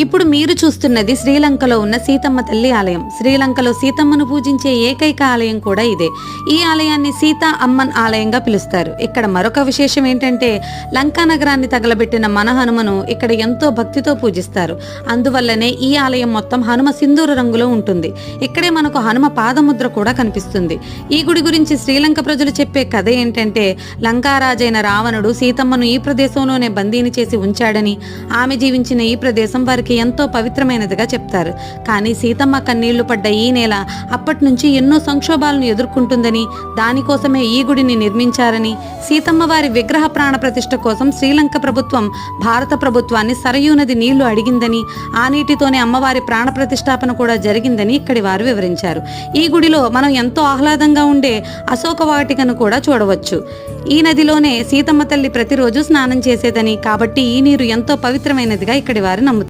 ఇప్పుడు మీరు చూస్తున్నది శ్రీలంకలో ఉన్న సీతమ్మ తల్లి ఆలయం. శ్రీలంకలో సీతమ్మను పూజించే ఏకైక ఆలయం కూడా ఇదే. ఈ ఆలయాన్ని సీతా అమ్మన్ ఆలయంగా పిలుస్తారు. ఇక్కడ మరొక విశేషం ఏంటంటే లంకా నగరాన్ని తగలబెట్టిన మన హనుమను ఇక్కడ ఎంతో భక్తితో పూజిస్తారు. అందువల్లనే ఈ ఆలయం మొత్తం హనుమ సింధూర రంగులో ఉంటుంది. ఇక్కడే మనకు హనుమ పాదముద్ర కూడా కనిపిస్తుంది. ఈ గుడి గురించి శ్రీలంక ప్రజలు చెప్పే కథ ఏంటంటే లంకారాజైన రావణుడు సీతమ్మను ఈ ప్రదేశంలోనే బందీని చేసి ఉంచాడని, ఆమె జీవించిన ఈ ప్రదేశం వారికి ఎంతో పవిత్రమైనదిగా చెప్తారు. కానీ సీతమ్మ కన్నీళ్లు పడ్డ ఈ నేల అప్పటి నుంచి ఎన్నో సంక్షోభాలను ఎదుర్కొంటుందని, దానికోసమే ఈ గుడిని నిర్మించారని, సీతమ్మ వారి విగ్రహ ప్రాణ ప్రతిష్ఠ కోసం శ్రీలంక ప్రభుత్వం భారత ప్రభుత్వాన్ని సరయూ నది నీళ్లు అడిగిందని, ఆ నీటితోనే అమ్మవారి ప్రాణ ప్రతిష్టాపన కూడా జరిగిందని ఇక్కడి వారు వివరించారు. ఈ గుడిలో మనం ఎంతో ఆహ్లాదంగా ఉండే అశోక వాటికను కూడా చూడవచ్చు. ఈ నదిలోనే సీతమ్మ తల్లి ప్రతిరోజు స్నానం చేసేదని, కాబట్టి ఈ నీరు ఎంతో పవిత్రమైనదిగా ఇక్కడి వారు నమ్ముతారు.